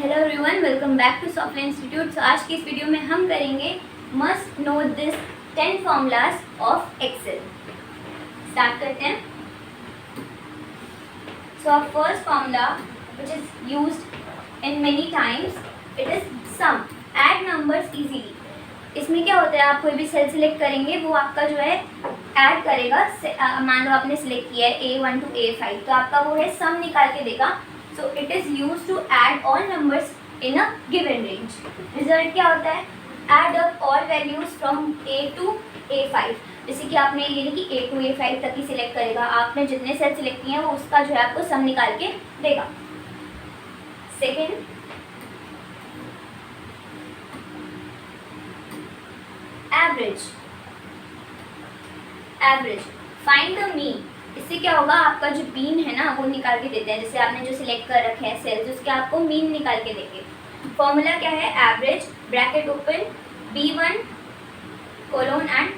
Hello everyone, welcome back to software institute. So आज की इस वीडियो में हम करेंगे must know this 10 formulas of excel. Start करते हैं। So our first formula which is used in many times, it is sum, add numbers easily। इसमें क्या होता है, आप कोई भी सेल सिलेक्ट करेंगे, वो आपका जो है ऐड करेगा। मान लो आपने सिलेक्ट किया है A1 to A5, तो आपका वो है सम निकाल के देगा। So it is used to add all numbers in a given range। Result क्या होता है, add up all values from A to A5। जैसे कि आपने ये नहीं कि A to A5 तक ही सिलेक्ट करेगा, आपने जितने सेल सिलेक्ट किए हैं वो उसका जो है आपको सम निकाल के देगा। Second, average. Average find the mean. इससे क्या होगा, आपका जो मीन है ना वो निकाल के देते हैं। जैसे आपने जो सिलेक्ट कर रखे हैं सेल्स, उसके आपको मीन निकाल के देंगे। फॉर्मूला क्या है, average bracket open B1 colon and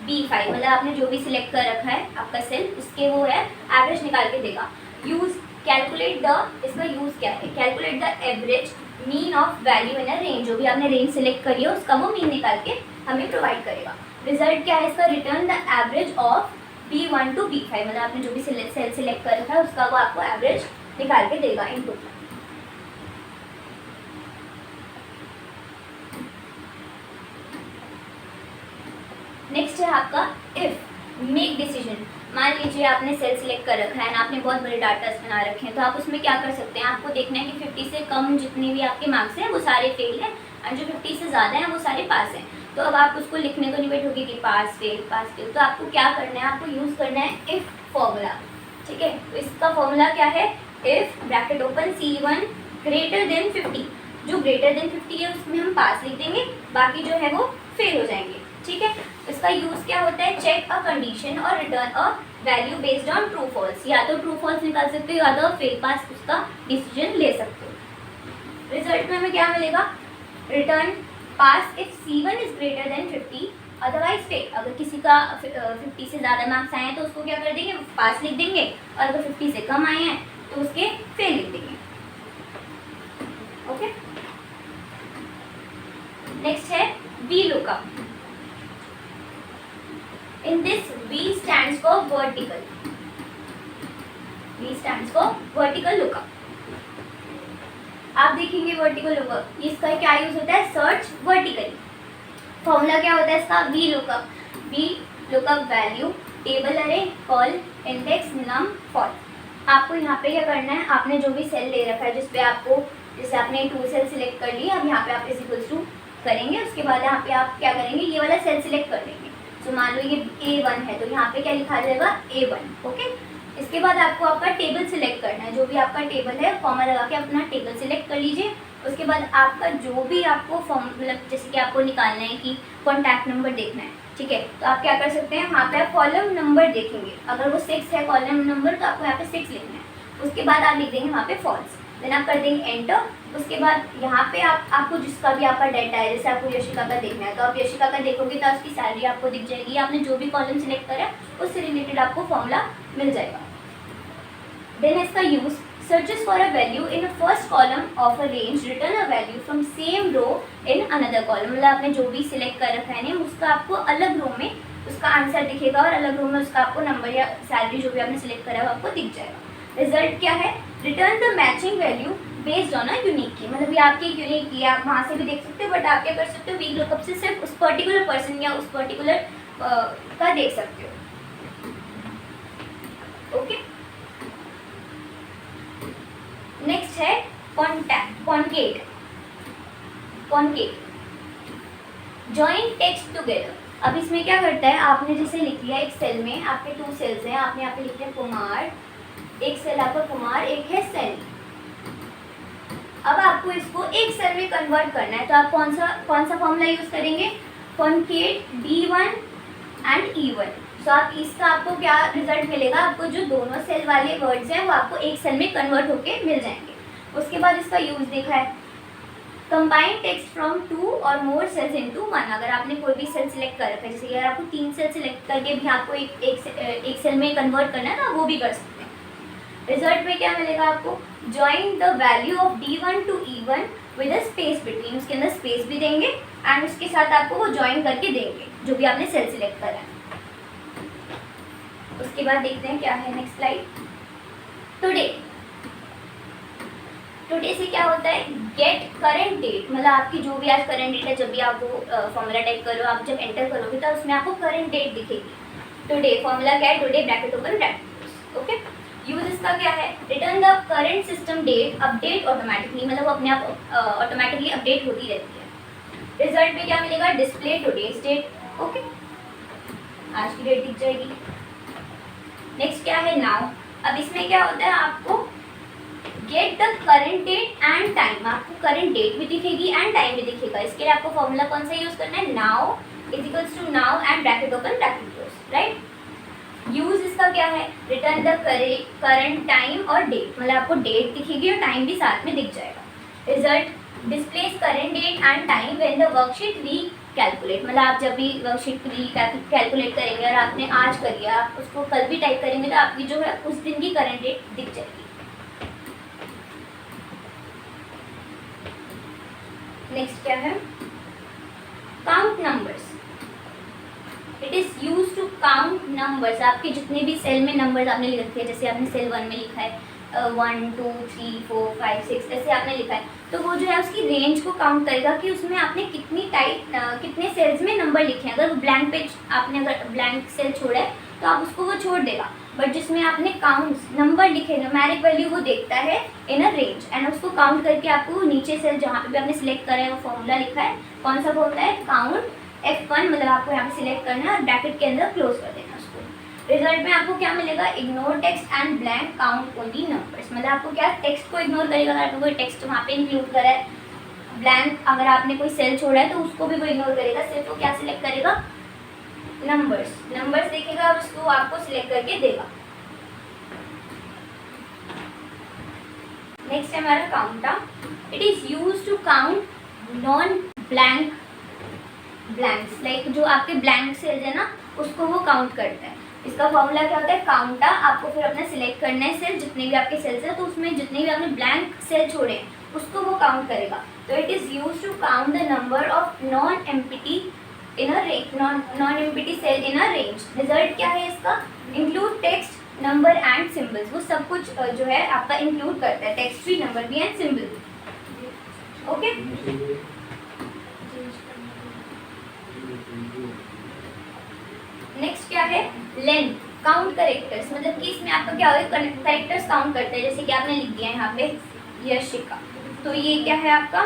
B5, मतलब आपने जो भी सिलेक्ट कर रखा है आपका सेल, उसके वो है एवरेज निकाल के देगा। यूज कैलकुलेट द, इसका यूज क्या है, calculate the average mean of value in a range. जो भी आपने रेंज सिलेक्ट करी है उसका वो मीन निकाल के हमें प्रोवाइड करेगा। रिजल्ट क्या है इसका, return the average of B1 to B5, मतलब आपने जो भी सेल सिलेक्ट कर रखा है उसका वो आपको एवरेज निकाल के देगा इनपुट में। नेक्स्ट है आपका इफ मेक डिसीजन। मान लीजिए आपने सेल सिलेक्ट कर रखा है ना, आपने बहुत बड़े डाटा बना रखे हैं, तो आप उसमें क्या कर सकते हैं, आपको देखना है कि 50 से कम जितने भी आपके मार्क्स हैं वो सारे फेल हैं, और जो 50 से ज़्यादा हैं वो सारे पास हैं। तो अब आप उसको लिखने को नहीं बैठोगे कि पास फेल। तो आपको क्या करना है, आपको यूज़ करना है इफ़ फॉर्मूला। ठीक है, तो इसका फॉर्मूला क्या है, if bracket open C1 greater than 50। जो ग्रेटर देन 50 है उसमें हम पास लिख देंगे, बाकी जो है वो फेल हो जाएंगे। ठीक है, इसका यूज़ क्या होता है, चेक अ कंडीशन और return a value based on true false. या तो ट्रू फॉल्स निकाल सकते हो या तो फेल पास उसका डिसीजन ले सकते हो। रिजल्ट में हमें क्या मिलेगा, return pass if C1 is greater than 50, otherwise fail. अगर किसी का 50 से ज़्यादा मार्क्स आए हैं तो उसको क्या कर देंगे, पास लिख देंगे, और अगर 50 से कम आए हैं तो उसके फेल लिख देंगे। ओके, नेक्स्ट है V lookup. In this V stands for vertical। V stands for vertical lookup। आप देखेंगे वर्टिकल लुकअप, इसका क्या यूज होता है, सर्च वर्टिकली। फॉर्मूला क्या होता है इसका, वी लुकअप वैल्यू टेबल अरे कॉल इंडेक्स नम फॉर। आपको यहाँ पे क्या करना है, आपने जो भी सेल ले रखा है जिसपे आपको, जैसे आपने 2 सेल सिलेक्ट कर लिया, अब यहाँ पे आप इक्वल्स टू करेंगे, उसके बाद यहाँ पे आप क्या करेंगे, ये वाला सेल सिलेक्ट कर लेंगे। तो मान लो ये A1 है, तो यहाँ पे क्या लिखा जाएगा, A1। ओके, इसके बाद आपको आपका टेबल सिलेक्ट करना है। जो भी आपका टेबल है कॉमा लगा के अपना टेबल सिलेक्ट कर लीजिए। उसके बाद आपका जो भी आपको फॉर्म, मतलब जैसे कि आपको निकालना है कि कॉन्टैक्ट नंबर देखना है, ठीक है, तो आप क्या कर सकते हैं, वहाँ पे आप कॉलम नंबर देखेंगे। अगर वो 6 है कॉलम नंबर, तो आपको यहाँ पे 6 लिखना है। उसके बाद आप लिख देंगे वहाँ पे फॉल्स, देन आप कर देंगे एंटर। उसके बाद यहाँ पे आपको जिसका भी आपका डाटा है, जैसे आपको यशिका का देखना है तो आप यशिका का देखोगे तो उसकी सैलरी आपको दिख जाएगी। आपने जो भी कॉलम सिलेक्ट करा है उससे रिलेटेड आपको फॉर्मूला मिल जाएगा। देन इसका use, searches for a value in a first column of a range, return a value from same row in another column। मतलब आपने जो भी सिलेक्ट कर रखा है ना, उसका आपको अलग रो में उसका आंसर दिखेगा, और अलग रो में उसका आपको नंबर या सैलरी जो भी आपने सिलेक्ट करा है वो आपको दिख जाएगा। रिजल्ट क्या है, return the matching value based on a unique की। मतलब ये आपकी एक यूनिक की, आप वहाँ से भी देख सकते हो, बट आप क्या कर सकते हो, वी लुकअप से सिर्फ उस पर्टिकुलर पर्सन या उस पर्टिकुलर का देख सकते हो। ओके, नेक्स्ट है कॉन्केट। Join text together. अब इसमें क्या करता है, आपने जैसे लिख लिया एक सेल में, आपके 2 सेल्स हैं, आपने यहाँ पे लिख लिया कुमार, एक सेल आपका कुमार, एक है सैनी। अब आपको इसको एक सेल में कन्वर्ट करना है, तो आप कौन सा फॉर्मूला यूज करेंगे, कॉन्केट D1 एंड E1। तो आप इसका आपको क्या रिजल्ट मिलेगा, आपको जो दोनों सेल वाले वर्ड्स हैं वो आपको एक सेल में कन्वर्ट होके मिल जाएंगे। उसके बाद इसका यूज देखा है, कंबाइन टेक्स्ट फ्रॉम 2 और मोर सेल्स इनटू 1। अगर आपने कोई भी सेल सिलेक्ट कर रखा है, जैसे अगर आपको 3 सेल सिलेक्ट करके भी आपको एक सेल में कन्वर्ट करना है ना, वो भी कर सकते हैं। रिजल्ट में क्या मिलेगा आपको, join the value of D1 to E1 with a space between, उसके अंदर स्पेस भी देंगे एंड उसके साथ आपको वो ज्वाइन करके देंगे जो भी आपने सेल सिलेक्ट करा है। उसके बाद देखते हैं क्या है नेक्स्ट स्लाइड। टुडे से क्या होता है, गेट करंट डेट, मतलब आपकी जो भी आज करंट डेट है, जब भी आप वो फॉर्मूला टाइप करो, आप जब एंटर करोगे तो उसमें आपको करंट डेट दिखेगी। टुडे फॉर्मूला क्या है, today bracket open bracket, okay. Use इसका क्या है, return the current system date, update automatically, मतलब वो अपने आप ऑटोमेटिकली अपडेट होती रहती है। रिजल्ट में क्या मिलेगा, डिस्प्ले टुडेज डेट, ओके, आज की डेट दिख जाएगी। नेक्स्ट क्या है, नाउ। अब इसमें क्या होता है, आपको get the current date and time, आपको करंट डेट भी दिखेगी एंड टाइम भी दिखेगा। इसके लिए आपको फॉर्मूला कौन सा यूज करना है, now is equals to now and bracket open bracket close, right. Use इसका क्या है, रिटर्न द करंट टाइम और डेट, मतलब आपको डेट दिखेगी और टाइम भी साथ में दिख जाएगा। Result displays current date and time when the worksheet calculate, मतलब आप जब भी वर्कशीट कैलकुलेट करेंगे और आपने आज करी, आप उसको कल भी टाइप करेंगे तो आपकी जो है उस दिन की करंट डेट दिख जाएगी। नेक्स्ट क्या है, count numbers. It is use to count numbers, आपके जितने भी सेल में नंबर्स आपने लिख रखे हैं, जैसे आपने सेल 1 में लिखा है 1 2 3 4 5 6 ऐसे आपने लिखा है, तो वो जो है उसकी रेंज को काउंट करेगा कि उसमें आपने कितने सेल्स में नंबर लिखे हैं। अगर वो ब्लैंक पेज आपने अगर ब्लैंक सेल छोड़ा है तो आप उसको वो छोड़ देगा, बट जिसमें आपने काउंट्स नंबर लिखे, न्यूमेरिक वैल्यू, वो देखता है इन अ रेंज एंड उसको काउंट करके आपको नीचे सेल जहाँ पे भी आपने सिलेक्ट करा है वो फॉर्मूला लिखा है, कौन सा फॉर्मूला है, काउंट F1, मतलब आपको यहाँ पे सिलेक्ट करना है और ब्रैकेट के अंदर क्लोज कर देना उसको। रिजल्ट में आपको क्या मिलेगा, ignore text and blank count only numbers, मतलब आपको क्या टेक्स्ट को इग्नोर करेगा अगर आपने कोई टेक्स्ट वहाँ पे इंक्लूड करा है, ब्लैंक अगर आपने कोई सेल छोड़ा है तो उसको भी वो इग्नोर करेगा, सिर्फ वो क्या सिलेक्ट करेगा, नंबर्स देखेगा और उसको आपको सिलेक्ट करके देगा। नेक्स्ट है हमारा counta. It is use to count non blank blanks, like जो आपके ब्लैंक सेल्स है ना उसको वो काउंट करता है। इसका फॉर्मूला क्या होता है, काउंटा, आपको फिर अपना सिलेक्ट करना है सेल, जितने भी आपके सेल्स हैं तो उसमें जितने भी आपने ब्लैंक सेल छोड़े हैं उसको वो काउंट करेगा। तो it is use to count the number of non empty in a range, non empty cell in a range. Result क्या है इसका, include text number and symbols, वो सब कुछ जो है आपका इंक्लूड करता है, टेक्स्ट भी, नंबर भी एंड सिंबल, ओके। नेक्स्ट क्या है, लेंथ, काउंट करेक्टर्स, मतलब कि इसमें आपका क्या होगा, करेक्टर्स काउंट करते हैं, जैसे कि आपने लिख दिया है यहाँ पे यशिका, तो ये क्या है आपका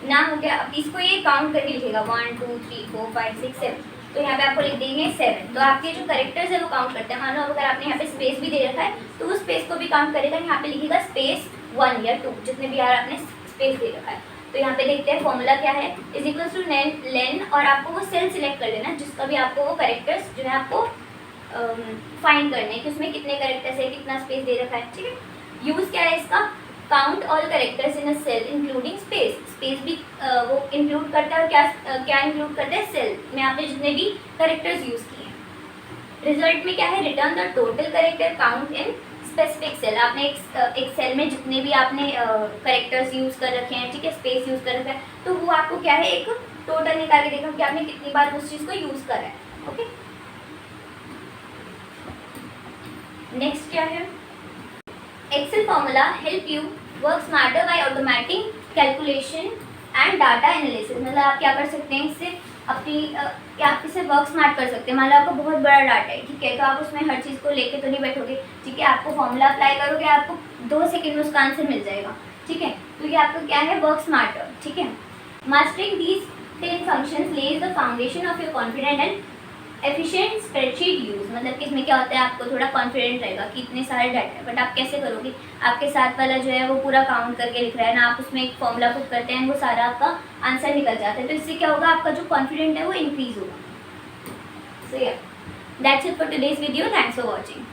नाम हो गया। अब इसको ये काउंट करके लिखेगा 1 2 3 4 5 6 7, तो यहाँ पे आपको लिख देंगे 7, तो आपके जो करेक्टर्स है वो काउंट करते हैं। मान लो अगर आपने यहाँ पे स्पेस भी दे रखा है तो उस स्पेस को भी काउंट करेगा, यहाँ पे लिखेगा स्पेस 1 या 2, जितने भी यार आपने स्पेस दे रखा है। तो यहाँ पे देखते हैं फॉर्मूला क्या है, इज इक्वल्स टू लेन, और आपको वो सेल सिलेक्ट कर देना जिसका भी आपको वो करेक्टर्स जो है आपको फाइंड करने हैं कि उसमें कितने करेक्टर्स है, कितना स्पेस दे रखा है, ठीक है। यूज क्या है इसका, count all characters in a cell including space, space भी वो इंक्लूड करता है, और क्या इंक्लूड करता है, सेल में आपने जितने भी करेक्टर्स यूज किए हैं। रिजल्ट में क्या है, return the total character count in specific cell, आपने एक सेल में जितने भी आपने करेक्टर्स यूज कर रखे हैं, ठीक है, स्पेस यूज कर रखा है, तो वो आपको क्या है एक टोटल निकाल के देखा कि आपने कितनी बार उस चीज को यूज करा है, ओके। नेक्स्ट क्या है, Excel formula help you work smarter by automating calculation and data analysis, मतलब आप क्या कर सकते हैं इससे अपनी आप इससे वर्क स्मार्ट कर सकते हैं। मान लो आपको बहुत बड़ा डाटा है, ठीक है, तो आप उसमें हर चीज़ को लेके तो नहीं बैठोगे, ठीक है, आपको फॉर्मूला अप्लाई करोगे, आपको 2 सेकंड में उसका आंसर मिल जाएगा, ठीक है, तो ये आपका क्या है, वर्क स्मार्टर, ठीक है। Mastering these 10 functions Lay's the foundation of your confident and efficient spreadsheet use, मतलब कि इसमें क्या होता है, आपको थोड़ा कॉन्फिडेंट रहेगा कि इतने सारे डाटा है, बट आप कैसे करोगे, आपके साथ वाला जो है वो पूरा काउंट करके लिख रहा है ना, आप उसमें एक फॉर्मूला पुट करते हैं, वो सारा आपका आंसर निकल जाता है, तो इससे क्या होगा, आपका जो कॉन्फिडेंट है वो इंक्रीज होगा। सो या that's it for today's video, thanks for watching.